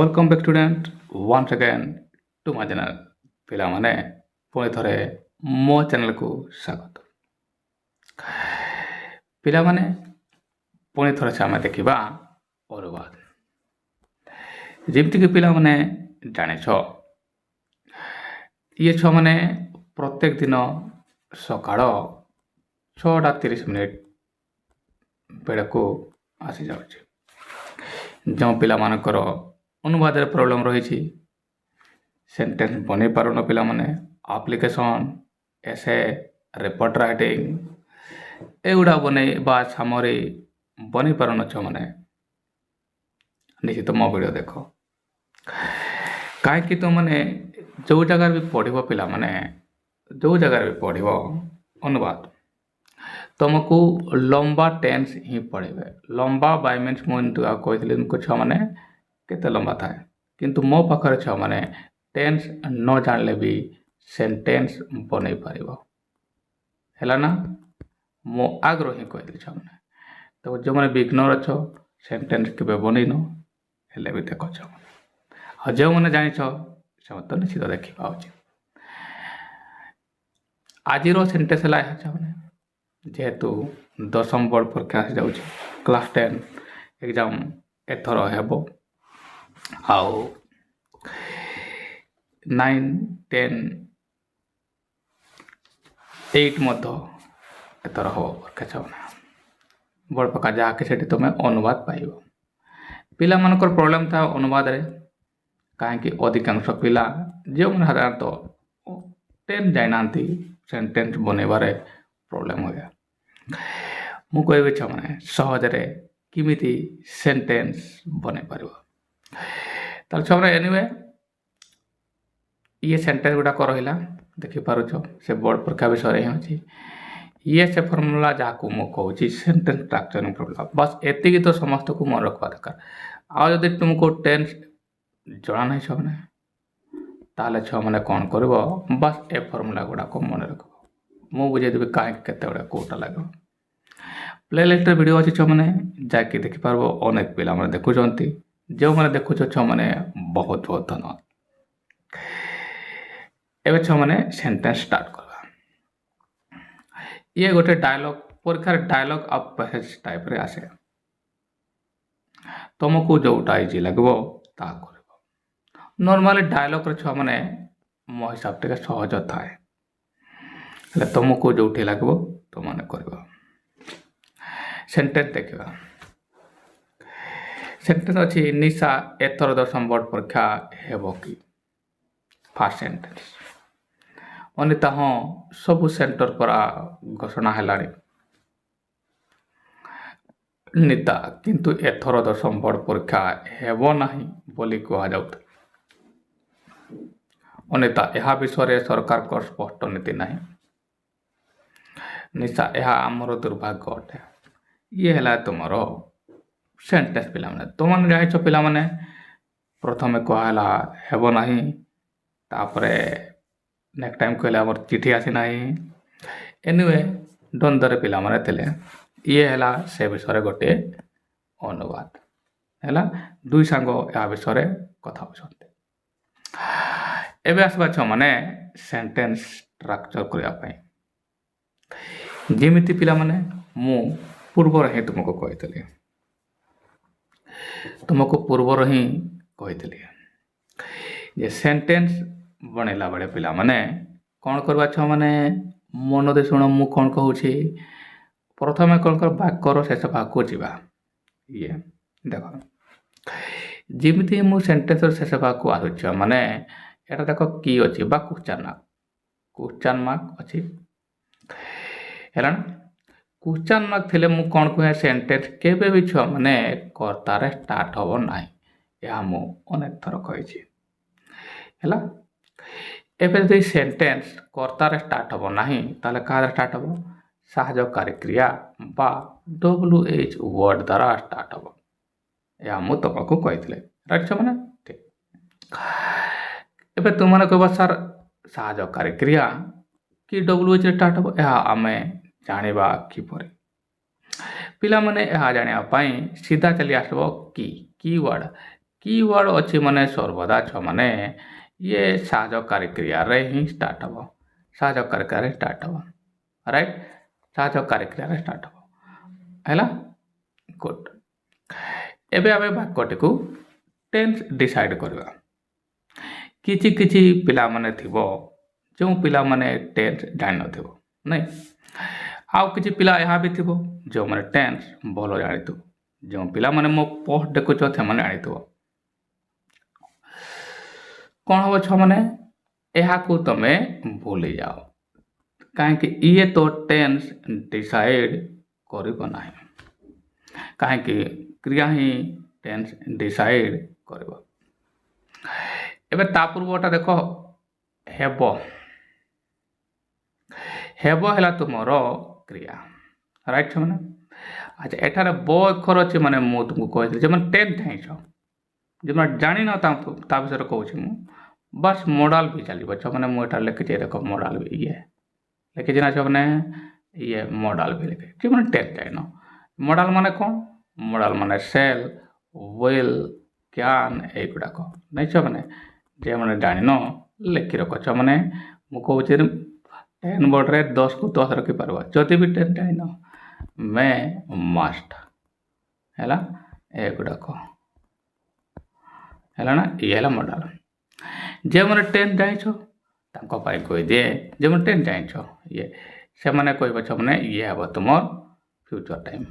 Welcome back student once again to my channel ପିଲାମାନେ ପୁଣି ଥରେ ମୋ ଚ୍ୟାନେଲକୁ ସ୍ୱାଗତ। ପିଲାମାନେ ପୁଣି ଥରେ ଆମେ ଦେଖିବା ଅନୁବାଦ। ଯେମିତିକି ପିଲାମାନେ ଜାଣିଛ ଇଏ ଛୁଆମାନେ ପ୍ରତ୍ୟେକ ଦିନ ସକାଳ 6:30 ବେଳକୁ ଆସିଯାଉଛି। ଯେଉଁ ପିଲାମାନଙ୍କର ଅନୁବାଦରେ ପ୍ରୋବ୍ଲେମ୍ ରହିଛି, ସେଣ୍ଟେନ୍ସ ବନେଇ ପାରୁନ ପିଲାମାନେ, ଆପ୍ଲିକେସନ୍, ଏସେ, ରିପୋର୍ଟ ରାଇଟିଂ ଏଗୁଡ଼ା ବନେଇ ବା ସାମରି ବନେଇ ପାରୁନ ଛୁଆମାନେ, ନିଶ୍ଚିତ ମୋ ଭିଡ଼ିଓ ଦେଖ। କାହିଁକି ତୁମମାନେ ଯେଉଁ ଜାଗାରେ ବି ପଢ଼ିବ ପିଲାମାନେ, ଯେଉଁ ଜାଗାରେ ବି ପଢ଼ିବ ଅନୁବାଦ, ତୁମକୁ ଲମ୍ବା ଟେନ୍ସ ହିଁ ପଢ଼ିବେ। ଲମ୍ବା ବାଇ ମିନ୍ସ ମୁଁ କହିଥିଲି ତୁମକୁ ଛୁଆମାନେ କେତେ ଲମ୍ବା ଥାଏ, କିନ୍ତୁ ମୋ ପାଖରେ ଛୁଆମାନେ ଟେନ୍ସ ନ ଜାଣିଲେ ବି ସେଣ୍ଟେନ୍ସ ବନେଇ ପାରିବ। ହେଲା ନା, ମୁଁ ଆଗରୁ ହିଁ କହିଥିଲି ଛୁଆମାନେ। ତ ଯେଉଁମାନେ ବିଗ୍ନର ଅଛ ସେଣ୍ଟେନ୍ସ କେବେ ବନେଇନ, ହେଲେ ବି ଦେଖ ଛୁଆମାନେ, ଆଉ ଯେଉଁମାନେ ଜାଣିଛ ସେମାନେ ତ ନିଶ୍ଚିତ ଦେଖିବା ଉଚିତ। ଆଜିର ସେଣ୍ଟେନ୍ସ ହେଲା ଏହା ଛୁଆମାନେ, ଯେହେତୁ 10ମ ବୋର୍ଡ଼ ପରୀକ୍ଷା ଆସିଯାଉଛି, କ୍ଲାସ୍ 10 ଏକ୍ଜାମ୍ ଏଥର ହେବ, ଆଉ 9, 10, 8 ମଧ୍ୟ ଏଥର ହେବ ପରୀକ୍ଷା ଛୁଆମାନେ। ବୋର୍ଡ଼ ପରୀକ୍ଷା ଯାହାକି ସେଠି ତୁମେ ଅନୁବାଦ ପାଇବ। ପିଲାମାନଙ୍କର ପ୍ରୋବ୍ଲେମ୍ ଥାଏ ଅନୁବାଦରେ, କାହିଁକି ଅଧିକାଂଶ ପିଲା ଯେଉଁମାନେ ସାଧାରଣତଃ 10 ଯାଇନାହାନ୍ତି ସେଣ୍ଟେନ୍ସ ବନେଇବାରେ ପ୍ରୋବ୍ଲେମ୍ ହୁଏ। ମୁଁ କହିବି ଛୁଆମାନେ ସହଜରେ କେମିତି ସେଣ୍ଟେନ୍ସ ବନେଇ ପାରିବ। ତାହେଲେ ଛୁଆମାନେ ଏନିୱେ ଇଏ ସେଣ୍ଟେନ୍ସ ଗୁଡ଼ାକ ରହିଲା, ଦେଖିପାରୁଛ ସେ ବୋର୍ଡ଼ ପରୀକ୍ଷା ବିଷୟରେ ହିଁ ଅଛି। ଇଏ ସେ ଫର୍ମୁଲା ଯାହାକୁ ମୁଁ କହୁଛି ସେଣ୍ଟେନ୍ସ ଷ୍ଟ୍ରକ୍ଚରିଂ ଫର୍ମୁଲା, ବାସ୍ ଏତିକି ତ ସମସ୍ତଙ୍କୁ ମନେ ରଖିବା ଦରକାର। ଆଉ ଯଦି ତୁମକୁ ଟେନ୍ସ ଜଣା ନାହିଁ ଛୁଆମାନେ, ତାହେଲେ ଛୁଆମାନେ କ'ଣ କରିବ, ବାସ୍ ଏ ଫର୍ମୁଲା ଗୁଡ଼ାକ ମନେ ରଖିବ। ମୁଁ ବୁଝେଇଦେବି କାହିଁକି କେତେବେଳେ କେଉଁଟା ଲାଗିବ। ପ୍ଲେ ଲିଷ୍ଟରେ ଭିଡ଼ିଓ ଅଛି ଛୁଆମାନେ, ଯାହାକି ଦେଖିପାରିବ। ଅନେକ ପିଲାମାନେ ଦେଖୁଛନ୍ତି, ଯେଉଁମାନେ ଦେଖୁଛ ଛୁଆମାନେ ବହୁତ ବହୁତ ଧନ୍ୟବାଦ। ଏବେ ଛୁଆମାନେ ସେଣ୍ଟେନ୍ସ ଷ୍ଟାର୍ଟ କରିବା। ଇଏ ଗୋଟେ ଡାୟଲଗ୍, ପରୀକ୍ଷାରେ ଡାୟଲଗ୍ ଆଉ ପ୍ୟାସେଜ ଟାଇପ୍ରେ ଆସେ। ତୁମକୁ ଯେଉଁଟା ଇଜି ଲାଗିବ ତାହା କରିବ। ନର୍ମାଲି ଡାୟଲଗ୍ରେ ଛୁଆମାନେ ମୋ ହିସାବ ଟିକେ ସହଜ ଥାଏ, ହେଲେ ତୁମକୁ ଯେଉଁଠି ଲାଗିବ ତୁମମାନେ କରିବ। ସେଣ୍ଟେନ୍ସ ଦେଖିବା। ସେଣ୍ଟେନ୍ସ ଅଛି, ନିଶା ଏଥର 10ମ ବୋର୍ଡ଼ ପରୀକ୍ଷା ହେବ କି? ଫାର୍ଷ୍ଟ ସେଣ୍ଟେନ୍ସ, ଅନିତା ହଁ ସବୁ ସେଣ୍ଟର ପରା ଘୋଷଣା ହେଲାଣି। ନିତା କିନ୍ତୁ ଏଥର 10ମ ବୋର୍ଡ଼ ପରୀକ୍ଷା ହେବ ନାହିଁ ବୋଲି କୁହାଯାଉଥିଲା। ଅନିତା ଏହା ବିଷୟରେ ସରକାରଙ୍କ ସ୍ପଷ୍ଟ ନୀତି ନାହିଁ। ନିଶା ଏହା ଆମର ଦୁର୍ଭାଗ୍ୟ ଅଟେ। ଇଏ ହେଲା ତୁମର ସେଣ୍ଟେନ୍ସ ପିଲାମାନେ। ତୁମମାନେ ଜାଣିଛ ପିଲାମାନେ, ପ୍ରଥମେ କୁହାହେଲା ହେବ ନାହିଁ, ତାପରେ ନେକ୍ସଟ ଟାଇମ୍ କହିଲେ ଆମର ଚିଠି ଆସିନାହିଁ। ଏନିୱେ ଦ୍ୱନ୍ଦ୍ୱରେ ପିଲାମାନେ ଥିଲେ। ଇଏ ହେଲା ସେ ବିଷୟରେ ଗୋଟିଏ ଅନୁବାଦ ହେଲା। ଦୁଇ ସାଙ୍ଗ ଏହା ବିଷୟରେ କଥା ହେଉଛନ୍ତି। ଏବେ ଆସିବା ଛୁଆମାନେ ସେଣ୍ଟେନ୍ସ ଷ୍ଟ୍ରକ୍ଚର କରିବା ପାଇଁ। ଯେମିତି ପିଲାମାନେ ମୁଁ ପୂର୍ବରୁ ହିଁ ତୁମକୁ କହିଥିଲି ଯେ ସେଣ୍ଟେନ୍ସ ବନେଇଲା ବେଳେ ପିଲାମାନେ କ'ଣ କରିବା ଛୁଆମାନେ, ମନ ଦେଇ ଶୁଣ ମୁଁ କ'ଣ କହୁଛି। ପ୍ରଥମେ କ'ଣ କର, ବାକ୍ୟର ଶେଷ ଭାଗକୁ ଯିବା। ଇଏ ଦେଖ, ଯେମିତି ମୁଁ ସେଣ୍ଟେନ୍ସର ଶେଷ ଭାଗକୁ ଆସୁଛି ମାନେ ଏଇଟା ଦେଖ କି ଅଛି ବା କ୍ୱେଶ୍ଚନ୍ ମାର୍କ ଅଛି, ହେଲା ନା। କ୍ୱେଶ୍ଚନ୍ ମାର୍କ ଥିଲେ ମୁଁ କ'ଣ କୁହେ, ସେଣ୍ଟେନ୍ସ କେବେ ବି ଛୁଆମାନେ କର୍ତ୍ତାରେ ଷ୍ଟାର୍ଟ ହେବ ନାହିଁ। ଏହା ମୁଁ ଅନେକ ଥର କହିଛି, ହେଲା। ଏବେ ଯଦି ସେଣ୍ଟେନ୍ସ କର୍ତ୍ତାରେ ଷ୍ଟାର୍ଟ ହେବ ନାହିଁ, ତାହେଲେ କାହାରେ ଷ୍ଟାର୍ଟ ହେବ? ସାହାଯ୍ୟକାରୀ କ୍ରିୟା ବା WH ୱାର୍ଡ଼ ଦ୍ୱାରା ଷ୍ଟାର୍ଟ ହେବ। ଏହା ମୁଁ ତୁମକୁ କହିଥିଲି, ରାଇଟ୍ ଛୁଆମାନେ? ଠିକ୍। ଏବେ ତୁମମାନେ କହିବ ସାର୍ ସାହାଯ୍ୟକାରୀ କ୍ରିୟା କି WHରେ ଷ୍ଟାର୍ଟ ହେବ, ଏହା ଆମେ ଜାଣିବା କିପରି? ପିଲାମାନେ ଏହା ଜାଣିବା ପାଇଁ ସିଧା ଚାଲି ଆସିବ କି ୱାର୍ଡ଼। कीवर्ड अच्छी माने सर्वदा छ माने ये साहाय्यकारी क्रिया रे ही स्टार्ट हबो साहाय्यकारी क्रिया रे स्टार्ट हबो राइट साहाय्यकारी क्रिया रे स्टार्ट हबो हैला गुड एबे आमे वाक्यटी को टेंस डिसाइड करबा किछि किछि पिला माने थिबो जो पिला माने टेंस जानि नथिबो नै आउ किछि पिला यहाँ भी थिबो जो माने टेंस भलो जानिथो जो पिला माने मो पोस्ट देखुछ थे माने जानिथो कौन हम छ मैंने यहाँ को तमे भूली जाओ कहीं ये तो टेंस डिसाइड करना कहीं क्रिया ही टेंस डिसाइड कर ता पूर्वटा देख हेब हेब है तुमर क्रिया राइट छ मैंने अच्छा एठार ब अक्षर अच्छे माने मु तुमको कही जो मैंने टेन चाहछ जो मैं जानी ना ता विषय कहूँ मु बस मॉडल भी चलो छ मैंने मुझे लिखी देख मॉडल भी ये लिखी ना छ मैंने ये मॉडल भी लिखे जो मैंने टेन जान मॉडल माने कौन मॉडल माने सेल विल कैन युड़ाक नहीं छ मैंने जे मैंने जान लिखि रख छ मैंने मुझे 10 वर्ड रे 10 को 10 रखी पार जदि भी 10 जान मैं मस्ट है युड़ाक है ना ये मॉडल जे मैंने 10 जाइछ कही दिए जे मैंने 10 जाइछ ये से मैंने कह मैंने ये हम तुम फ्यूचर टाइम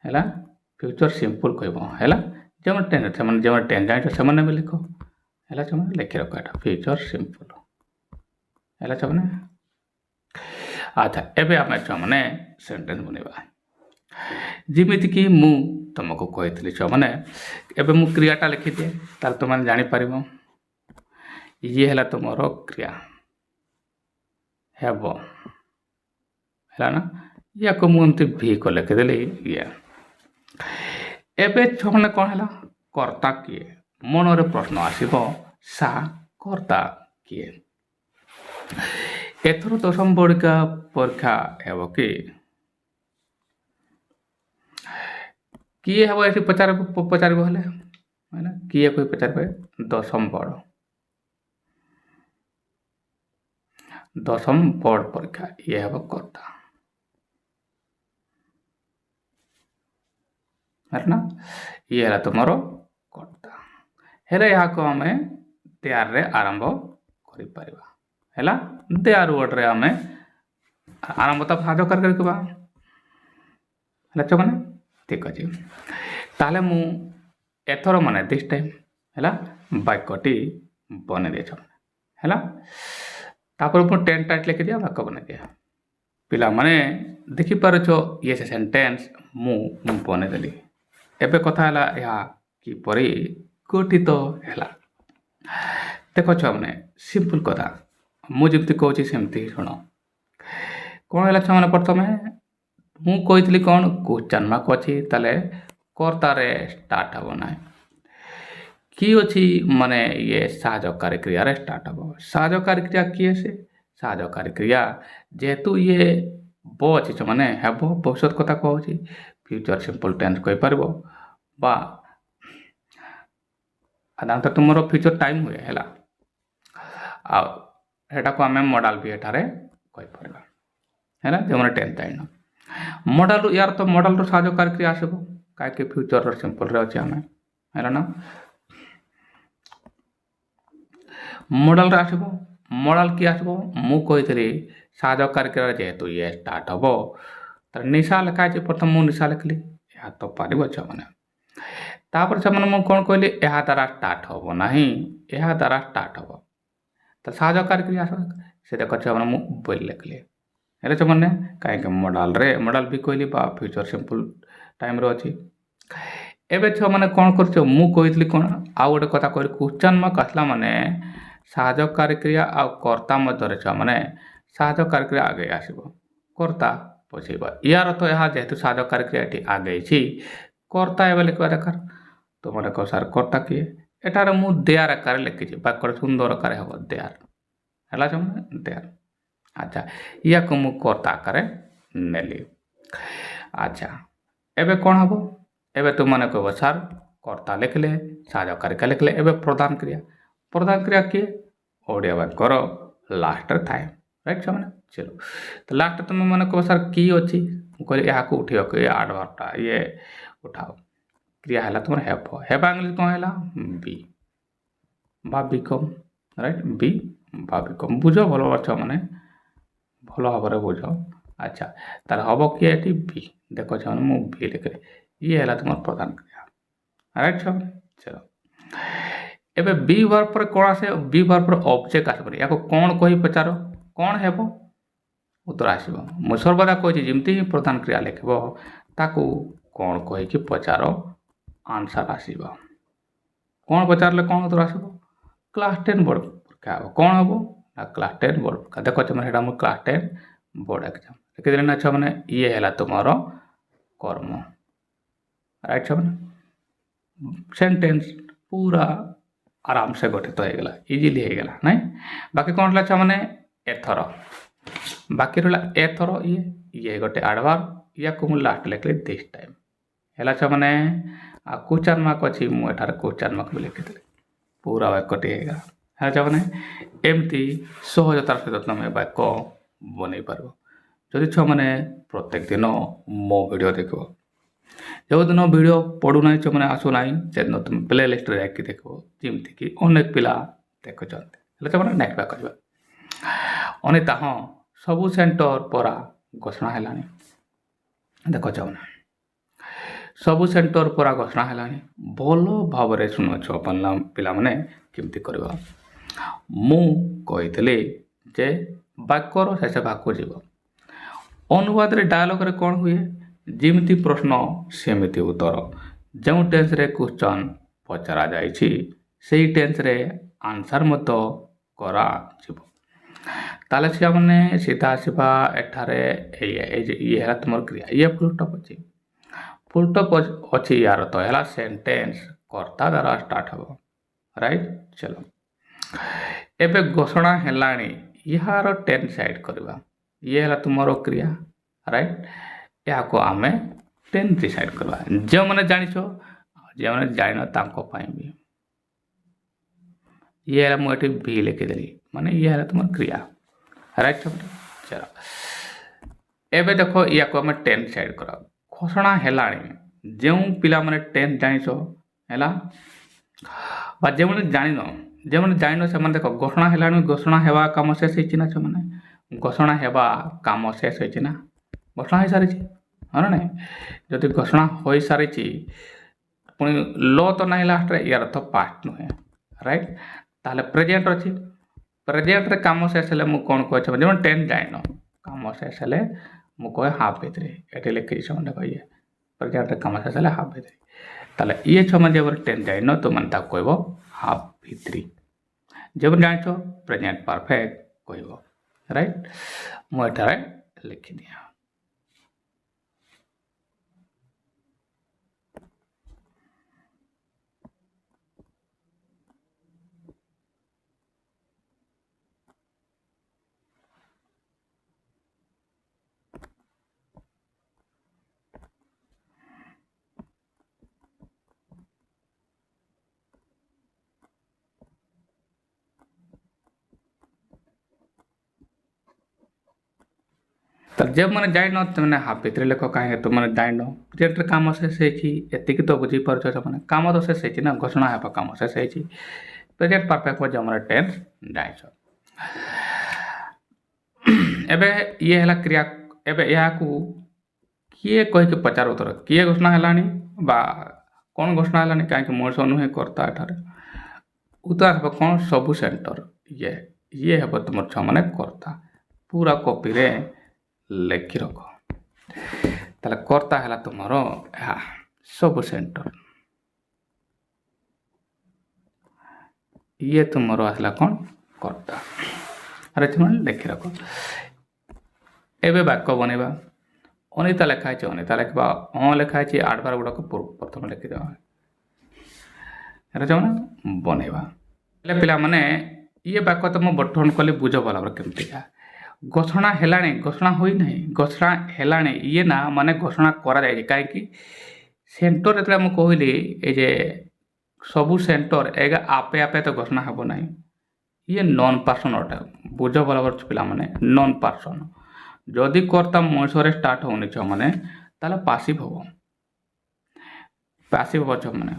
है फ्यूचर सिंपल कह है जो मैंने 10 से जो मैंने 10 जाइछ से मैंने भी लिख है मैंने लिखि रख फ्यूचर सिंपल है मैंने अच्छा एबे आम मैंने सेंटेंस बनवा जमीती कि मु तुमको कही मैंने एबे मु क्रियाटा लिखी दिए तार तुम मैंने जापर ये है तुमर क्रिया हेब है ना या को मुझे भी को लिखिदेली ये एबे मैंने कौन है कर्ता किए मनरे प्रश्न आसब सा कर्ता किए एथर 10म बड़िका परीक्षा हेब कि किए हम ये पचार पचार है ना किए कोई पचार 10म बोर्ड 10म बोर्ड परीक्षा ये हम कर्ता है ना ये है तुम कर्ता हेले यहाँ को आम देयार रे आरंभ कर देयार वर्ड रे आम आरंभ तो भाज कर मैंने ठीक अच्छे ताले मु एथर माने दिस टाइम है वाक्यटी बन दे है तापर मु 10 टाइट लिखि दिया वाक्य बन दिया पिला माने देखि पारछ ये सेंटेंस मु बनेदेली एबे कथा है या किपरि गठित है देख छ मैंने सिंपल कथा मुझे कहूँ सेमती शुण कौन है मैंने प्रथम मु कही कौन क्वेश्चन मार्क अच्छी ताले कर्तार स्टार्ट हम ना कि अच्छी माने ये साहाय्यकारी क्रिया रे स्टार्ट हम साहाय्यकारी क्रिया किए से साहाय्यकारी क्रिया जेहेतु ये ब अच्छी माने हेब भविष्य कथा कहूँ फ्यूचर सिंपल टेंस कहीपर साधारणतः तुम फ्यूचर टाइम हुए है आटा को आम मॉडल भी एठारे कहीपर है जो मैंने 10 जाइन मॉडल यार तो मॉडल रो साहाय्यकारी क्रिया आसब कहीं फ्यूचर रो सिंपल रे अच्छे आम है ना मॉडल रे आसब मॉडल कि आसब मु कही साहाय्यकारी क्रिया जेहेतु ये स्टार्ट हम तर निशा लिखा है प्रथम मु निशा लिखली या तो पार मैंने तापर से मैंने कौन कहली यह द्वारा स्टार्ट हम ना यह द्वारा स्टार्ट हम तो साहाय्यकारी क्रिया से देख मैंने बोल लिखली है मैंने कहीं मॉडल भी कहली फ्यूचर सिंपल टाइम रो अच्छी एवं मैंने कौन कर कही कौन आउ गोटे कथा कह क्वेश्चन मार्क आसला माने साहाय्यकारी क्रिया आ कर्ता मध्य छ माने साहाय्यकारी क्रिया आगे आसब कर्ता पछेब यार तो यह जेहेतु साहाय्यकारी क्रिया ये आगे कर्ता एवं लिखा दरकार तो मैंने कह सार कर्ता किए एटार मु देयार आकार लिखी वाक्य सुंदर आकार हम देयार है देयार अच्छा या को मु कर्ता आकार नेली अच्छा एबे कौन हम एबे तुम मैंने कह सार कर्ता लिखले साधकारिका लिखले एवं प्रधान क्रिया किए ओडिया वाक्यर लास्ट थाए राइट छुआ चलो तो लास्ट तुम मन कह सर कि अच्छी कहली यहाँ उठा ये आडवर्बटा ये उठाओ क्रिया है तुम हेबा इंग्लिश कौन है बी बा बिकम राइट बी बा बिकम बुझ भल छुआ मैंने भल भाव बुझ अच्छा तार हम किए बी देख छुआ मैंने मुझे बी लिखे ये है तुम प्रधान क्रिया राइट छुआ चलो एबे बी वर्ब पर कौन आसे बी वर्ब पर ऑब्जेक्ट आसबनी या कौन कही पचार कौन हेब उत्तर आसब मु सर्वदा कही जमती ही प्रधान क्रिया लिखब ताकू कौन कहीकि पचार आंसर आसब कौन पचारे कौन उत्तर आसब क्लास 10 बोर्ड परीक्षा हे कौन हम ना क्लास 10 बोर्ड परीक्षा देख मैंने मोर क्लास 10 बोर्ड एग्जाम लिखिदेली ना छुआ मैंने ये है तुम कर्म राइट छुआ मैंने सेंटेंस पूरा आराम से गठित हो गला इजिली हो गला नहीं बाकी कौन रहा छुआ मैंने एथर बाकी रहा एथर ये गोटे एडवर्ब या को लास्ट लिखली दिस टाइम है छुआ मैंने क्वेश्चन मार्क अच्छी मुझे क्वेश्चन मार्क भी लिखी पूरा वाक्यटी होगा है छुआ मैंने एमती सहजतार सहित तुम वाक्य बनई पार जदि छुआ मैंने प्रत्येक दिन मो वीडियो देख जो दिन वीडियो पढ़ुना छुआ मैंने आसुना से दिन तुम प्ले लिस्ट जाकि देख जमीक कि अनेक पिला देखुं छुआ मैंने नेक्स्ट बार करवा अनिता हाँ सबू सेंटर परा घोषणा है देख छुआ मैंने सबू सेंटर परा घोषणा है भल भाव शुणु छुआ पिला मैंने केमती करवा मु कही जे वाक्यर शेष भाग को जीव अनुवाद डायलॉग रे कौन हुए जिमिति प्रश्न सेमिति उत्तर जो टेन्स रे क्वेश्चन पचरा जाइछि सेही टेन्स रे आंसर मत करा जीव ताले छुआ मैंने सीधा आसवा एठारे ये है तुम क्रिया ये फुल स्टॉप अच्छी यार तो है सेंटेंस कर्ता द्वारा स्टार्ट हम राइट चलो एबे घोषणा है यार टेन्स साइड करवा ये है तुम क्रिया राइट या को आमे टेन डिसाइड करवा जो मैंने जानिछ जो मैंने जान भी ये है मुझे भी लिखिदेली माने ये है तुम क्रिया राइट चलो एबे देखो या को आमे टेन डिसाइड करा घोषणा है जो पिला माने टेन जानिछ हैला बा जो मैंने जान से देख घोषणा है घोषणा हेबा काम शेष होना छो मैंने घोषणा हेबा काम शेष होना घोषणा हो सारी हाँ ना जदि घोषणा हो सारी पुणी लो तो ना लास्ट यार तो पास्ट नुहे राइट ताले प्रेजेंट अच्छी प्रेजेंट रे काम शेष हेले मु कौन कह जब टेन जाइन काम शेष हेले मु कहे हाफ भितर ये लिखी मैंने कही प्रेजेंट रे काम शेष हेले हाफ भितर ताले ये छो मैं जब टेन जाइन तो मैंने कह हाफ भितरी जब जान प्रेजेंट परफेक्ट कह राइट मुझे लिखी दिया जब मैंने जाइन तो मैंने हाफ भितर लेख कहीं तो मैंने जाइन प्रेजेंट काम शेष होती तो बुझीपार मैंने काम तो शेष ना घोषणा है काम शेष हो प्रेजेंट परफेक्ट जब मैंने टेन्स जाइछ एबे ये है क्रिया एबे या किए कहीकि पचार उत्तर किए घोषणा है कौन घोषणा है कहीं मनुष्य नुहे कर्ता एठार उत्तर हे कौन सबू सेंटर ये हे तुम छुआ मैंने कर्ता पूरा कॉपी रे लिखि रख ताले कर्ता है तुम सबू सेंटर ये तुम आसला कौन कर्ता अरे तुम लिखि रख एबे वाक्य बनवा अनिता लिखाई अनिता लिखा हाँ लिखाई 8 बार गुड़ाक प्रथम लिखिद बनवा पिला माने ये वाक्य तो मुझे गठन कली बुझ भल भाव केमतिका घोषणा है घोषणा होई नहीं घोषणा है ये ना माने घोषणा करा जाए कहीं सेंटर जेतले मु कहली ए जे सबू सेंटर एगा आपे आपे तो घोषणा हबो नाही ये नॉन पर्सन अटे बुझ बराबर पिला माने नॉन पर्सन जदि कर्ता मनुष्य स्टार्ट होनी छ माने ताले पासिव हबो पासिव हो छ माने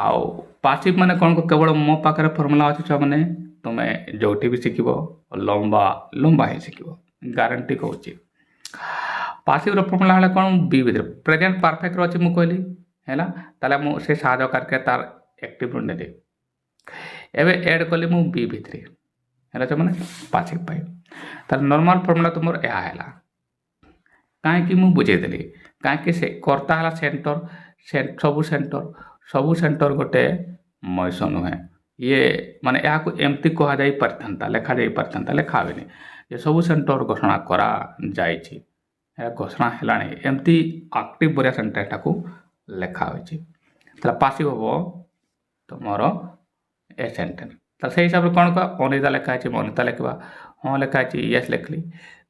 आउ पासिव माने कोन को केवल मो पाखरे फार्मूला अछि छ माने तुमे जोटी भी सिखिबो लंबा लंबा ही सिखिबो गारंटी कहूची पासिव रो फॉर्मूला हला कोन बी विद प्रेजेंट परफेक्ट रो अछि मु कहली हैला ताले मु से साजो करके तार एक्टिव रो नेली एबे ऐड कली मु बी भितरी हैला छ माने पासिव पाइ तार नॉर्मल फॉर्मूला तुमर एहा हैला काहे कि मु बुझे देली काहे कि से कर्ता हला सबु सेंटर गोटे मयस नुहे ये माने या को एमती कहा जाई परथंता लेखा जाई परथंता लेखा बेनी ये सबु सेंटर घोषणा करा जाई छी ए घोषणा हेलानी एमती एक्टिव बरिया सेंटर टाको लेखा होई छी तला पासिव हो तुमरो ए सेंटेंस त से हिसाब रे कोन को अनिता लेखा अछि अनिता लेखबा हां लेखा अछि यस लेखली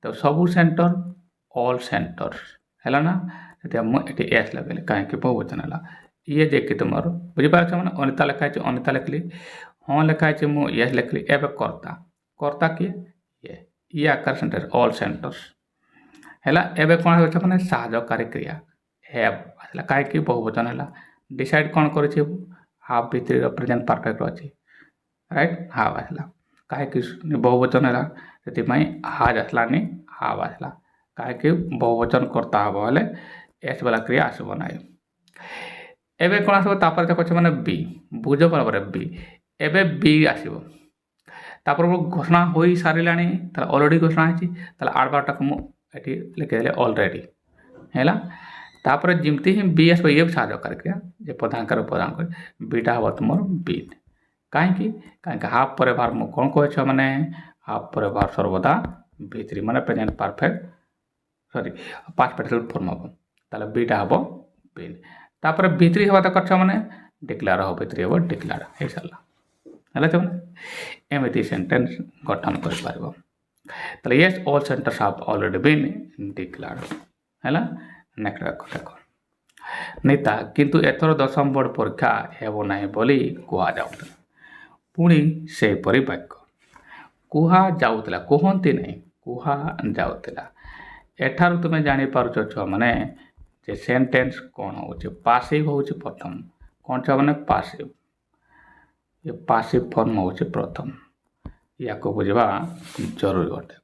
तो सबु सेंटर ऑल सेंटर्स हैला ना एते मु एते एस लगले काहे कि बहुवचन हला ये देखि तुमर बुझि पाछ माने अनिता लेखा अछि अनिता लेखली हां लेखा अछि मु यस लेखली एबे कर्ता कर्ता के ये आकार सेंटर ऑल सेंटर्स हैला एबे कोन होछ माने सहजकारी क्रिया हैव असला काहे कि बहुवचन हला डिसाइड कोन करै छै हाफ भितरी प्रेजेंट परफेक्ट अछि राइट हाव असला काहे कि बहुवचन हला सेति माई हाज असलानी हाव असला काहे कि बहुवचन करता हबो हले एस वाला क्रिया आसबो नाही एबे कोन आसबो तापर देखो छ माने बी बुझो बराबर बी एबे बी आसीबो तापर घोषणा होई सारिलानी त ऑलरेडी घोषणा अछि त आडबाटा को एठी लिखे देले ऑलरेडी हैला तापर जिमती ही बी आसबो ये साजो करके जे प्रदान कर बीटा हबो तुमर बी काहे कि हाफ पर भार मु कोन कहै छ माने हाफ पर भार सर्वदा भितरी माने present perfect sorry past participle form हबो ताले बीटा हबो बिन तापर भितरी हबा त करछ माने डिक्लेयर हबो भितरी हबो डिक्लेयर हे सला हला त एमिति सेंटेंस गठन कर पारबो ताले yes all centres have already been declared हला नेक्स्ट देखो नेता किंतु एथर दशम बोर्ड परीक्षा हेबो नाही बोली कुआ जाउतला पुणी से परि वाक्य कुहा जाउतला कोहंती नाही कुहा जाउतला एठार तुम जानी पारुछ छ माने जे सेंटेंस कोन होचे पासिव होचे प्रथम कोन छ माने पासिव ये पासिव फॉर्म होचे प्रथम या को बुझबा जरूरी होते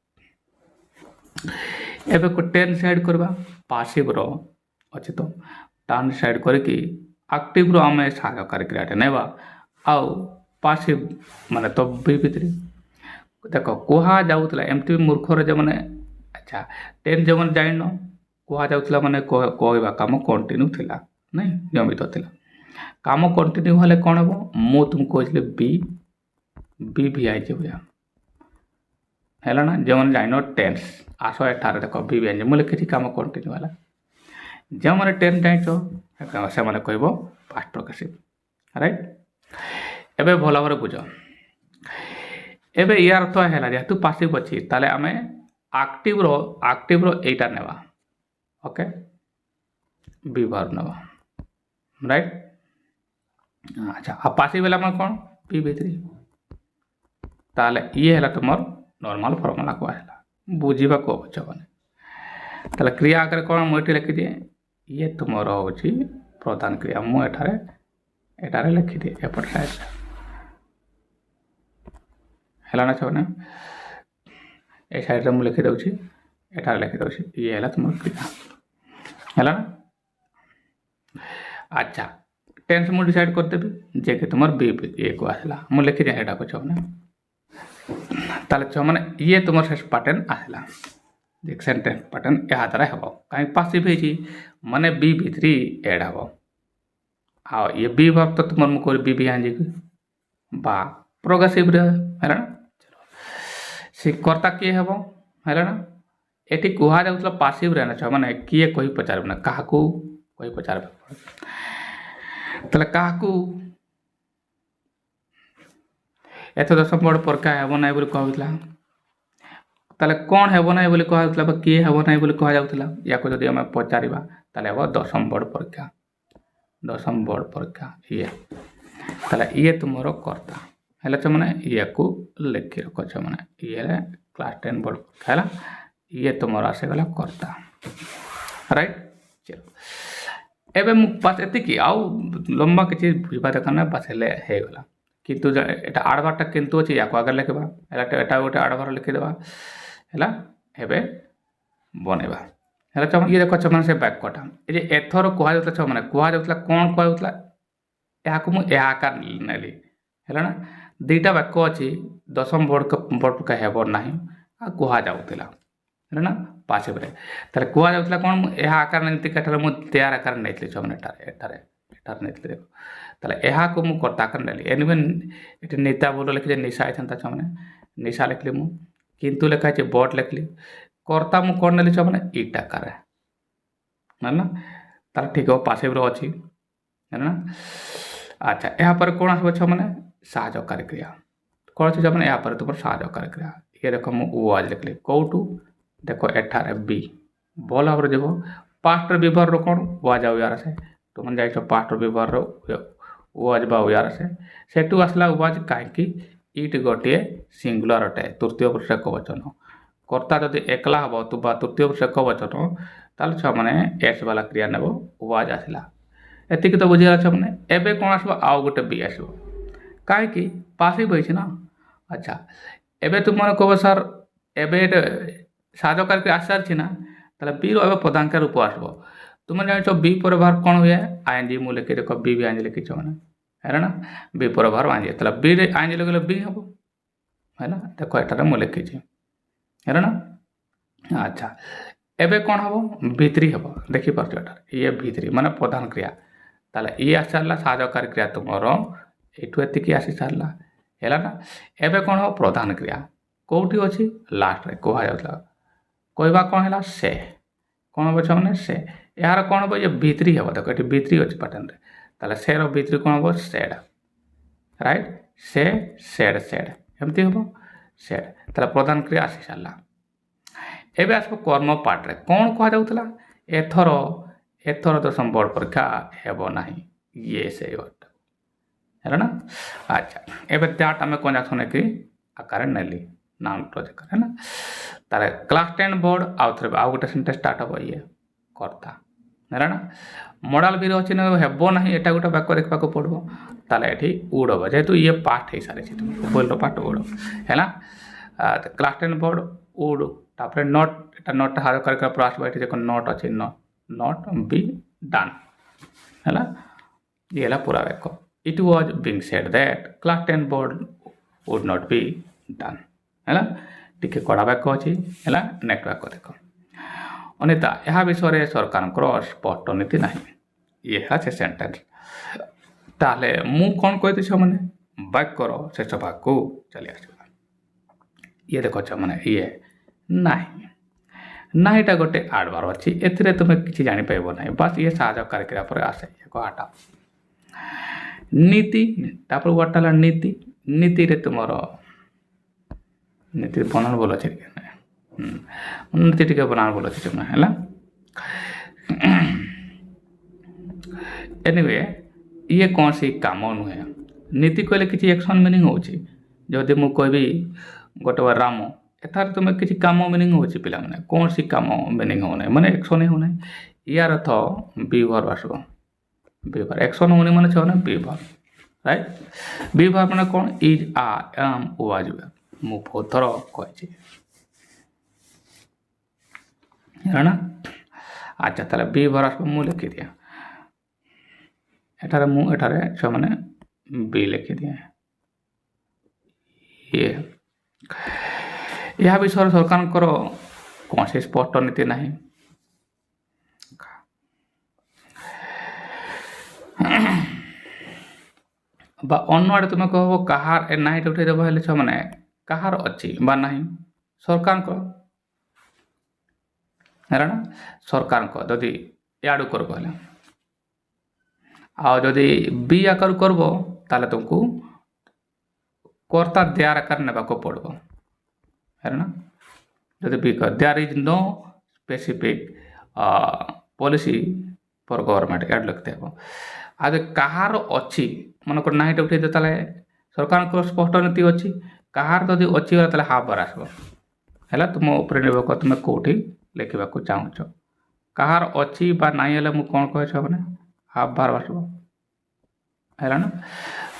एबे को टेन साइड करबा पासिव रो अछि तो टान साइड करे कि एक्टिव रो हमें सहकारी क्रिया नेबा आउ पासिव माने तो बी भितरी देखो कुहा जाउतला एमती मूर्ख रे जे माने अच्छा टेन जमन जाइन कुहा जाउतला माने कहबा काम कंटिन्यू थिला नै नियमित थिला काम कंटिन्यू हले कोन हबो मु तुम कहले बी बी भी आइ जे बुया हैला ना जमन जाइन टेंस आसो एठारे देखो बी भी आइ मु लिखि काम कंटिन्यू हला जमन टेन जाइछो से माने कहबो पास्ट प्रोग्रेसिव राइट एबे भला भरे बुझो एबे यार अर्थ हैला जे तू पासिव अछि ताले हमें एक्टिव रो एटा नेबा ओके बी वर्ब नेबा राइट अच्छा आ पासिव वाला मन कोन बी भितरी ताले ये हैला तुमर नॉर्मल फार्मूला को हैला बुझीबा को बच्चा बने ताले क्रिया आकर कोन मोटी लिखि दे ये तुमर होची प्रधान क्रिया मु एटारे लिखि दे एपट साइड हैला ना छने ए साइड रे मु लिखि दउची एटारे लिखि दउची ये हैला तुमर क्रिया हैला ना अच्छा टेंस मु डिसाइड कर देबी जे कि तुमर बी ए को आसला मु लिखि दे एटा को छने ताले छ माने ये तुमर शेष पैटर्न आसला देख सेंटेंस पैटर्न या तरह हबो काई पासिव हेची माने बी भितरी ऐड हबो आ ये बी वर्ब तो तुमर मु कोइ बी भी आंजे बा प्रोग्रेसिव रे हैला चलो से कर्ता के हबो हैला ना एटी कुहा जाउतला पासिव रे ना छ माने किए कोइ पचारब ना काहाकू कोइ पचारब तले काहाकू एतो दशम बोर्ड परका हेबो नै बोली कहउतला ताले कोन हेबो नै बोली कहउतला बा के हेबो नै बोली कह जाउतला या को जदी हम पचारिबा ताले हेबो दशम बोर्ड परीक्षा ଦଶମ ବୋର୍ଡ଼ ପରୀକ୍ଷା ଇଏ ତାହେଲେ ଇଏ ତୁମର କର୍ତ୍ତା ହେଲା ଛୁଆମାନେ ଇଏକୁ ଲେଖି ରଖ ଛୁଆମାନେ ଇଏ କ୍ଲାସ୍ 10 ବୋର୍ଡ଼ ପରୀକ୍ଷା ହେଲା ଇଏ ତୁମର ଆସିଗଲା କର୍ତ୍ତା ରାଇଟ୍ ଚलो ଏବେ ମୁଁ ବାସ୍ ଏତିକି ଆଉ ଲମ୍ବା କିଛି ବୁଝିବା ଦରକାର ନାହିଁ ବାସ୍ ହେଲେ ହେଇଗଲା କିନ୍ତୁ ଏଟା ଆଡ଼ଭାରଟା କିନ୍ତୁ ଅଛି ୟାକୁ ଆଗରେ ଲେଖିବା ଏଟା ଗୋଟେ ଆଡ଼ଭାର ଲେଖିଦେବା ହେଲା ଏବେ ବନେଇବା ହେଲା ଛୁଆମାନେ ଇଏ ଦେଖ ଛୁଆମାନେ ସେ ବାକ୍ୟଟା ଏ ଯେ ଏଥର କୁହାଯାଉଥିଲା ଛୁଆମାନେ କୁହାଯାଉଥିଲା କ'ଣ କୁହାଯାଉଥିଲା ଏହାକୁ ମୁଁ ଏହା ଆକାର ନେଲି ହେଲା ନା ଦୁଇଟା ବାକ୍ୟ ଅଛି ଦଶମ ବୋର୍ଡ଼ ପରୀକ୍ଷା ହେବ ନାହିଁ ଆଉ କୁହାଯାଉଥିଲା ହେଲା ନା ପାସିଭରେ ତାହେଲେ କୁହାଯାଉଥିଲା କ'ଣ ମୁଁ ଏହା ଆକାର ନେଇଥିଲି ଏଠାରେ ମୁଁ ତେୟାର ଆକାର ନେଇଥିଲି ଛୁଆମାନେ ଏଠାରେ ନେଇଥିଲି ଦେଖ ତାହେଲେ ଏହାକୁ ମୁଁ କର୍ତ୍ତା ଆକାର ନେଲି ଏନିୱେ ଏଠି ନେତା ବୋର୍ଡ଼ ଲେଖିଲେ ନିଶା ହେଇଥାନ୍ତା ଛୁଆମାନେ ନିଶା ଲେଖିଲି ମୁଁ କିନ୍ତୁ ଲେଖା ହେଇଛି ବୋର୍ଡ଼ ଲେଖିଲି କର୍ତ୍ତା ମୁଁ କ'ଣ ନେଲି ଛୁଆମାନେ ଇଟା ଆକାରରେ ହେଲା ତାହେଲେ ଠିକ୍ ହେବ ପାସିଭରେ ଅଛି ହେଲା ନା ଆଚ୍ଛା ଏହାପରେ କ'ଣ ଆସିବ ଛୁଆମାନେ ସାହାଯ୍ୟକାରୀ କ୍ରିୟା କ'ଣ ଅଛି ଛୁଆମାନେ ଏହାପରେ ତୁମର ସାହାଯ୍ୟକାରୀ କ୍ରିୟା ଇଏ ଦେଖ ମୁଁ ୱାଜ୍ ଲେଖିଲି କେଉଁଠୁ ଦେଖ ଏଠାରେ ବି ଭଲ ଭାବରେ ଯିବ ପାଷ୍ଟର ବିଭାଗର କ'ଣ ୱାଜ୍ ଆଉ ୟାର ଆସେ ତୁମେ ଯାଇଛ ପାଷ୍ଟର ବିଭାଗର ୱାଜ୍ ବା ୟାର ଆସେ ସେଠୁ ଆସିଲା ୱାଜ୍ କାହିଁକି ଇଟ୍ ଗୋଟିଏ ସିଙ୍ଗୁଲାର ଅଟେ ତୃତୀୟ ପୁରୁଷ ଏକବଚନ କର୍ତ୍ତା ଯଦି ଏକଲା ହେବ ବା ତୃତୀୟ ପୁରୁଷ ଏକବଚନ ତାହେଲେ ଛୁଆମାନେ ଏସ୍ ବାଲା କ୍ରିୟା ନେବ ୱାଜ୍ ଆସିଲା ଏତିକି ତ ବୁଝିଗଲା ଛୁଆମାନେ ଏବେ କ'ଣ ଆସିବ ଆଉ ଗୋଟେ ବି ଆସିବ କାହିଁକି ପାସିଭ୍ ହେଇଛି ନା ଆଚ୍ଛା ଏବେ ତୁମମାନେ କହିବ ସାର୍ ଏବେ ଏଇଟା ସାହାଯ୍ୟକାରୀ କ୍ରିୟା ଆସିସାରିଛି ନା ତାହେଲେ ବିର ଏବେ ପ୍ରଧାନକାର ରୂପ ଆସିବ ତୁମେ ଜାଣିଛ ବି ପରେ ଭାର କ'ଣ ହୁଏ ଆଇଏନ୍ଜି ମୁଁ ଲେଖି ଦେଖ ବି ଆଇଏନ୍ଜି ଲେଖିଛ ମାନେ ହେଲା ନା ବି ପରେ ଭାର ଆଇଏନ୍ଜି ତାହେଲେ ବିରେ ଆଇଏନ୍ଜି ଲେଖିଲେ ବି ହେବ ହେଲା ଦେଖ ଏଠାରେ ମୁଁ ଲେଖିଛି ହେଲା ନା ଆଚ୍ଛା ଏବେ କ'ଣ ହେବ ଭିତ୍ରି ହେବ ଦେଖିପାରୁଛ ଏଠାରେ ଇଏ ଭିତ୍ରି ମାନେ ପ୍ରଧାନ କ୍ରିୟା ତାହେଲେ ଇଏ ଆସି ସାରିଲା ସାହାଯ୍ୟକାରୀ କ୍ରିୟା ତୁମର ଏଇଠୁ ଏତିକି ଆସି ସାରିଲା ହେଲା ନା ଏବେ କ'ଣ ହେବ ପ୍ରଧାନ କ୍ରିୟା କେଉଁଠି ଅଛି ଲାଷ୍ଟରେ କୁହାଯାଉଥିଲା କହିବା କ'ଣ ହେଲା ସେ କ'ଣ ହେବ ଛୁଆମାନେ ସେ ଏହାର କ'ଣ ହେବ ଇଏ ଭିତ୍ରି ହେବ ଦେଖ ଏଠି ଭିତ୍ରି ଅଛି ପାଟର୍ନରେ ତାହେଲେ ସେର ଭିତ୍ରି କ'ଣ ହେବ ସେଡ୍ ରାଇଟ୍ ସେ ସେଡ୍ ଏମିତି ହେବ ସେଡ୍ ତାହେଲେ ପ୍ରଧାନ କ୍ରିୟା ଆସି ସାରିଲା ଏବେ ଆସିବ କର୍ମ ପାର୍ଟରେ କ'ଣ କୁହାଯାଉଥିଲା ଏଥର ଦଶମ ବୋର୍ଡ଼ ପରୀକ୍ଷା ହେବ ନାହିଁ ଇଏ ସେ ହେଲା ନା ଆଚ୍ଛା ଏବେ ଦ୍ୟାଟ୍ ଆମେ କଞ୍ଜାକ୍ସନ୍ ନେଇକି ଆକାରରେ ନେଲି ନାଉନ୍ କ୍ଲୋଜ୍ ଆକାରରେ ହେଲା ତାହେଲେ କ୍ଲାସ୍ 10 ବୋର୍ଡ଼ ଆଉ ଗୋଟେ ସେଣ୍ଟେନ୍ସ ଷ୍ଟାର୍ଟ ହେବ ଇଏ କର୍ତ୍ତା ହେଲା ନା ମଡ଼ାଲ ବିରେ ଅଛି ନା ହେବ ନାହିଁ ଏଟା ଗୋଟେ ବାକ୍ୟ ଦେଖିବାକୁ ପଡ଼ିବ ତାହେଲେ ଏଠି ଉଡ଼ ହେବ ଯେହେତୁ ଇଏ ପାର୍ଟ ହେଇସାରିଛି ବୋର୍ଡ଼ର ପାର୍ଟ ଉଡ଼ ହେଲା କ୍ଲାସ୍ 10 ବୋର୍ଡ଼ ଉଡ଼ ତାପରେ ନଟ୍ এটা নটটা হার করে পুরো আসবে এটি দেখুন নট আছে নট বি ডান ହେଲା ଇଏ ହେଲା ପୁରା ବାକ୍ୟ it was being said that class 10 board would not be done ହେଲା ଟିକେ କଡ଼ା ବାକ୍ୟ ଅଛି ହେଲା ନେକ୍ସଟ ବାକ୍ୟ ଦେଖ ଅନିତା ଏହା ବିଷୟରେ ସରକାରଙ୍କର ସ୍ପଷ୍ଟ ନୀତି ନାହିଁ ଇଏ ହେଲା ସେ ସେଣ୍ଟେନ୍ସ ତାହେଲେ ମୁଁ କ'ଣ କହିଥିଲି ଛୁଆମାନେ ବାକ୍ୟର ଶେଷ ଭାଗକୁ ଚାଲି ଆସିବା ଇଏ ଦେଖ ଛୁଆମାନେ ଇଏ ନାହିଁ ନାହିଁଟା ଗୋଟେ ଆଡ଼ଭାର ଅଛି ଏଥିରେ ତୁମେ କିଛି ଜାଣିପାରିବ ନାହିଁ ବାସ୍ ଇଏ ସାହାଯ୍ୟକାରୀ କ୍ରିୟା ପରେ ଆସେ ଏକ ଆଟା ନୀତି ତାପରେ ୱାର୍ଡ଼ଟା ହେଲା ନୀତି ନୀତିରେ ତୁମର ନୀତି ବନାନ ଭଲ ଅଛି ଟିକେ ନୀତି ଟିକେ ବନାନ ଭଲ ଅଛି ତୁମେ ହେଲା ଏନିୱେ ଇଏ କୌଣସି କାମ ନୁହେଁ ନୀତି କହିଲେ କିଛି ଏକ୍ସନ୍ ମିନିଂ ହେଉଛି ଯଦି ମୁଁ କହିବି ଗୋଟେ ରାମ ଏଠାରେ ତୁମେ କିଛି କାମ ମିନିଂ ହେଉଛି ପିଲାମାନେ କୌଣସି କାମ ମିନିଂ ହେଉନାହିଁ ମାନେ ଏକ୍ସନ୍ ହିଁ ହେଉନାହିଁ ୟାର ଅର୍ଥ ବି ଭର୍ବ ଆସିବ ବି ଭର୍ବ ଏକ୍ସନ୍ ହେଉନି ମାନେ ଛୁଆମାନେ ବି ଭର୍ବ ରାଇଟ୍ ବି ଭର୍ବ ମାନେ କ'ଣ ଇଜ୍ ଆମ୍ ୱାଜ୍ ମୁଁ ବହୁତ ଥର କହିଛି ହେଲା ନା ଆଚ୍ଛା ତାହେଲେ ବି ଭର୍ବ ଆସିବ ମୁଁ ଲେଖିଦିଏ ଏଠାରେ ଛୁଆମାନେ ବି ଲେଖିଦିଏ ଇଏ ଏହା ବିଷୟରେ ସରକାରଙ୍କର କୌଣସି ସ୍ପଷ୍ଟ ନୀତି ନାହିଁ ବା ଅନ୍ୟ ଆଡ଼େ ତୁମେ କହିବ କାହାର ଏ ନାହିଁଟା ଉଠେଇଦେବ ହେଲେ ଛୁଆମାନେ କାହାର ଅଛି ବା ନାହିଁ ସରକାରଙ୍କ ହେଲା ନା ସରକାରଙ୍କ ଯଦି ଇଆଡ଼ୁ କରିବ ହେଲେ ଆଉ ଯଦି ବି ଆକାର କରିବ ତାହେଲେ ତୁମକୁ କର୍ତ୍ତା ଦେୟାର ଆକାର ନେବାକୁ ପଡ଼ିବ ହେଲା ନା ଯଦି ବି there is no specific policy for government ଇଆଡ଼େ ଲେଖିଦେବ ଆଉ ଯଦି କାହାର ଅଛି ମନେକର ନାହିଁଟା ଉଠେଇଦିଅ ତାହେଲେ ସରକାରଙ୍କ ସ୍ପଷ୍ଟ ନୀତି ଅଛି। କାହାର ଯଦି ଅଛି ତାହେଲେ ହାଫ୍ ବାର ଆସିବ। ହେଲା ତୁମ ଉପରେ ନିର୍ଭର କର ତୁମେ କେଉଁଠି ଲେଖିବାକୁ ଚାହୁଁଛ। କାହାର ଅଛି ବା ନାହିଁ ହେଲେ ମୁଁ କ'ଣ କହିଛ ମାନେ ହାଫ୍ ବାର ଆସିବ। ହେଲା ନା,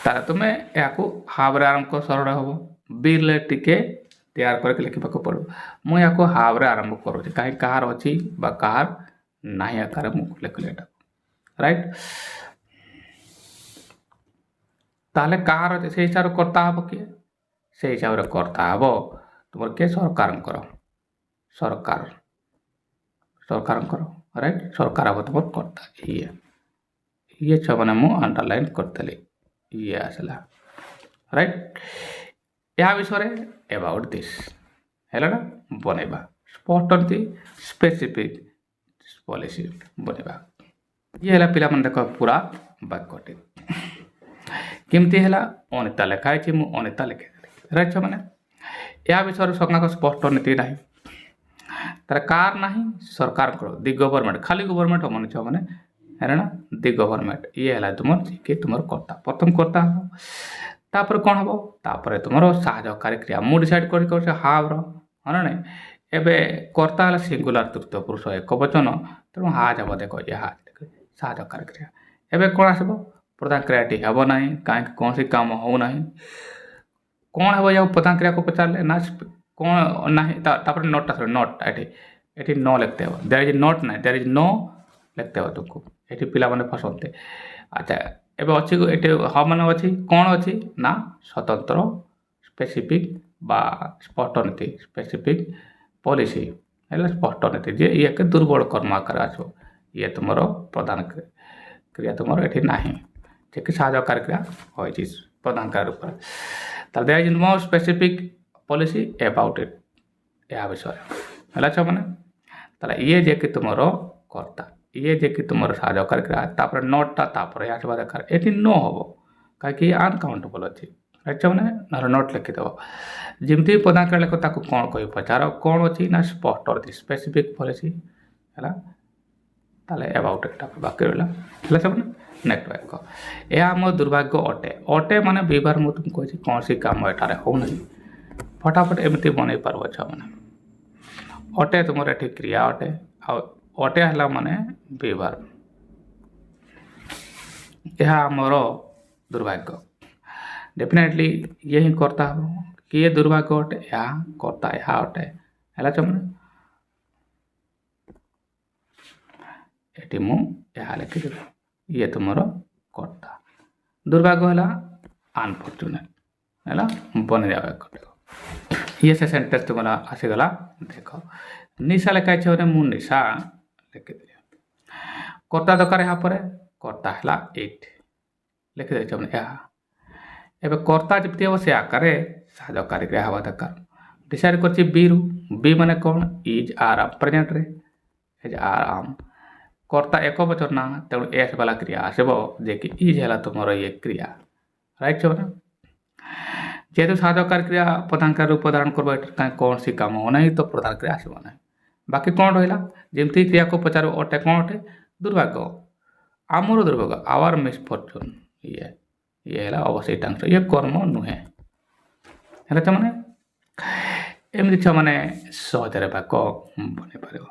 ତାହେଲେ ତୁମେ ଏହାକୁ ହାଫ୍ରେ ଆରମ୍ଭ କର, ସରଳ ହେବ। ବିରେ ଟିକେ ତିଆରି କରିକି ଲେଖିବାକୁ ପଡ଼ିବ। ମୁଁ ଏହାକୁ ହାଫ୍ରେ ଆରମ୍ଭ କରୁଛି, କାହିଁକି କାହାର ଅଛି ବା କାହାର ନାହିଁ ଆକାରରେ ମୁଁ ଲେଖିଲି ଏଇଟା, ରାଇଟ୍। ତାହେଲେ କାହାର ଅଛି ସେଇ ହିସାବରେ କର୍ତ୍ତା ହେବ କିଏ? ସେଇ ହିସାବରେ କର୍ତ୍ତା ହେବ ତୁମର କିଏ? ସରକାରଙ୍କର, ସରକାରଙ୍କର, ରାଇଟ୍। ସରକାର ହେବ ତୁମର କର୍ତ୍ତା। ଇଏ ଛୁଆମାନେ ମୁଁ ଅଣ୍ଡରଲାଇନ୍ କରିଥିଲି, ଇଏ ଆସିଲା, ରାଇଟ୍। ଏହା ବିଷୟରେ ଏବାଉଟ୍ ଦିସ୍ ହେଲା ନା, ବନେଇବା ସ୍ପଷ୍ଟ ନୀତି ସ୍ପେସିଫିକ୍ ପଲିସି ବନେଇବା। ଇଏ ହେଲା ପିଲାମାନେ ଦେଖ ପୁରା ବାକ୍ୟଟି କେମିତି ହେଲା। ଅନିତା ଲେଖା ହେଇଛି, ମୁଁ ଅନିତା ଲେଖିଦେଲି, ରାଇଟ୍ ଛୁଆମାନେ। ଏହା ବିଷୟରେ ସଂଜ୍ଞାଙ୍କ ସ୍ପଷ୍ଟ ନୀତି ନାହିଁ। ତାର କାର ନାହିଁ, ସରକାରଙ୍କର, ଦି ଗଭର୍ଣ୍ଣମେଣ୍ଟ, ଖାଲି ଗଭର୍ଣ୍ଣମେଣ୍ଟ ହେବନି ଛୁଆମାନେ, ହେଲା ନା, ଦି ଗଭର୍ଣ୍ଣମେଣ୍ଟ। ଇଏ ହେଲା ତୁମର କି ତୁମର କର୍ତ୍ତା, ପ୍ରଥମ କର୍ତ୍ତା ହେବ। ତାପରେ କ'ଣ ହେବ? ତାପରେ ତୁମର ସାହାଯ୍ୟକାରୀ କ୍ରିୟା। ମୁଁ ଡିସାଇଡ଼୍ କରିଛି ହାବ୍ର, ହଁ ନା ନାଇଁ। ଏବେ କର୍ତ୍ତା ହେଲା ସିଙ୍ଗୁଲାର ତୃତୀୟ ପୁରୁଷ ଏକବଚନ, ତେଣୁ ହାଜ୍ ହେବ। ଦେଖ ଇଏ ହାଜ୍, ସାହାଯ୍ୟକାରୀ କ୍ରିୟା। ଏବେ କ'ଣ ଆସିବ? ପ୍ରଧାନ କ୍ରିୟାଟି ହେବ ନାହିଁ, କାହିଁକି? କୌଣସି କାମ ହେଉନାହିଁ। କ'ଣ ହେବ? ଯାଉ ପ୍ରଧାନ କ୍ରିୟାକୁ ପଚାରିଲେ ନା କ'ଣ ନାହିଁ, ତାପରେ ନଟ୍ଟା ଆସିବ। ନଟ୍ ଏଠି ନ ଲେଖିତେ ହେବ। ଦେୟାର ଇଜ୍ ନଟ୍ ନାହିଁ, ଦେୟାର ଇଜ୍ ନୋ ଲେଖିତେ ହେବ ତୁମକୁ। ଏଠି ପିଲାମାନେ ଫସନ୍ତି। ଆଚ୍ଛା, ଏବେ ଅଛି ଏଠି ହଁ ମାନେ ଅଛି କ'ଣ ଅଛି ନା ସ୍ୱତନ୍ତ୍ର ସ୍ପେସିଫିକ୍ ବା ସ୍ପଷ୍ଟ ନୀତି, ସ୍ପେସିଫିକ୍ ପଲିସି ହେଲେ ସ୍ପଷ୍ଟ ନୀତି, ଯେ ଇଏକେ ଦୁର୍ବଳ କର୍ମ ଆକାରରେ ଆସିବ। ଇଏ ତୁମର ପ୍ରଧାନ କ୍ରିୟା ତୁମର ଏଠି ନାହିଁ, ଯେ କି ସାହାଯ୍ୟକାରୀ କ୍ରିୟା ହୋଇଛି ପ୍ରଧାନ କ୍ରିୟା ରୂପରେ। ତାହେଲେ there is no specific policy about it, ଏହା ବିଷୟରେ ହେଲା ଛୁଆମାନେ। ତାହେଲେ ଇଏ ଯେ କି ତୁମର କର୍ତ୍ତା, ଇଏ ଯେ କି ତୁମର ସାହାଯ୍ୟକାରୀ କ୍ରିୟା, ତାପରେ ନଟ୍ଟା ତାପରେ ଆସିବା ଦରକାର। ଏଠି ନ ହେବ, କାହିଁକି? ଅନକାଉଣ୍ଟେବଲ୍ ଅଛି, ରାଇଟ୍ ଛୁଆମାନେ। ନହେଲେ ନଟ୍ ଲେଖିଦେବ। ଯେମିତି ପ୍ରଧାନ କ୍ରିୟା ଲେଖ, ତାକୁ କ'ଣ କହିବ ପଚାର, କ'ଣ ଅଛି ନା ସ୍ପଷ୍ଟ ଅଛି, ସ୍ପେସିଫିକ୍ ପଲିସି ହେଲା। ତାହେଲେ ଏବାଉଟ୍ ଏଟା ବାକ୍ୟ ରହିଲା, ହେଲା ଛୁଆମାନେ। ନେକ୍ସଟ ବାକ୍ୟ, ଏହା ଆମ ଦୁର୍ଭାଗ୍ୟ ଅଟେ। ଅଟେ ମାନେ ବ୍ୟବହାର ମୁଁ ତୁମକୁ କହିଛି କୌଣସି କାମ ଏଠାରେ ହେଉନାହିଁ। ଫଟାଫଟ ଏମିତି ବନେଇ ପାରିବ ଛୁଆମାନେ। ଅଟେ ତୁମର ଏଠି କ୍ରିୟା ଅଟେ, ଆଉ ଅଟେ ହେଲା ମାନେ ବ୍ୟବହାର। ଏହା ଆମର ଦୁର୍ଭାଗ୍ୟ, ଡେଫିନେଟଲି ଇଏ ହିଁ କର୍ତ୍ତା ହେବ। କିଏ ଦୁର୍ଭାଗ୍ୟ ଅଟେ? ଏହା କର୍ତ୍ତା, ଏହା ଅଟେ, ହେଲା ଛୁଆମାନେ। ଏଠି ମୁଁ ଏହା ଲେଖିଦେବି, ଇଏ ତୁମର କର୍ତ୍ତା। ଦୁର୍ଭାଗ୍ୟ ହେଲା ଅନଫର୍ଚୁନେଟ୍, ହେଲା ବନେଇ ଦେବା। ଇଏ ସେ ସେଣ୍ଟେନ୍ସ ତୁମର ଆସିଗଲା। ଦେଖ ନିଶା ଲେଖା ହେଇଛି ମାନେ ମୁଁ ନିଶା ଲେଖିଦେଲି। କର୍ତ୍ତା ଦରକାର, ଏହା ପରେ କର୍ତ୍ତା ହେଲା ଇଟ୍, ଲେଖିଦେଇଛ ମାନେ ଏହା। ଏବେ କର୍ତ୍ତା ଯେମିତି ହେବ ସେ ଆକାରରେ ସାହାଯ୍ୟକାରୀ କ୍ରିୟା ହେବା ଦରକାର। ଡିସାଇଡ଼୍ କରିଛି ବିରୁ। ବି ମାନେ କ'ଣ? ଇଜ୍ ଆର୍ ଆମ୍, ପ୍ରେଜେଣ୍ଟରେ ଇଜ୍ ଆର୍ ଆମ୍। କର୍ତ୍ତା ଏକ ବଚନ ନା, ତେଣୁ ଏସ୍ ବାଲା କ୍ରିୟା ଆସିବ, ଯେ କି ଇଜ୍ ହେଲା ତୁମର ଇଏ କ୍ରିୟା, ରାଇଟ୍ ଛୁଆମାନେ। ଯେହେତୁ ସାହାଯ୍ୟକାରୀ କ୍ରିୟା ପ୍ରଧାନ କ୍ରିୟା ରୂପ ଧାରଣ କରିବ, ଏଠି କାହିଁ କୌଣସି କାମ ହେଉନାହିଁ, ତ ପ୍ରଧାନ କ୍ରିୟା ଆସିବ ନାହିଁ। ବାକି କ'ଣ ରହିଲା? ଯେମିତି କ୍ରିୟାକୁ ପଚାରିବ ଅଟେ, କ'ଣ ଅଟେ? ଦୁର୍ଭାଗ୍ୟ, ଆମର ଦୁର୍ଭାଗ୍ୟ, ଆୱାର ମିସଫର୍ଚୁନ୍। ଇଏ ହେଲା ଅବଶିଷ୍ଟାଂଶ, ଇଏ କର୍ମ ନୁହେଁ, ହେଲା ଛୁଆମାନେ। ଏମିତି ଛୁଆମାନେ ସହଜରେ ବାକ୍ୟ ବନେଇ ପାରିବ,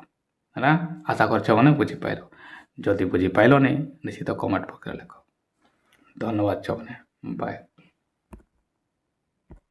ହେଲା। ଆଶା କରୁଛ ମାନେ ବୁଝିପାରିଲ। ଯଦି ବୁଝିପାରିଲନି ନିଶ୍ଚିତ କମେଣ୍ଟ ବକ୍ସରେ ଲେଖ। ଧନ୍ୟବାଦ ଛୁଆମାନେ, ବାଏ।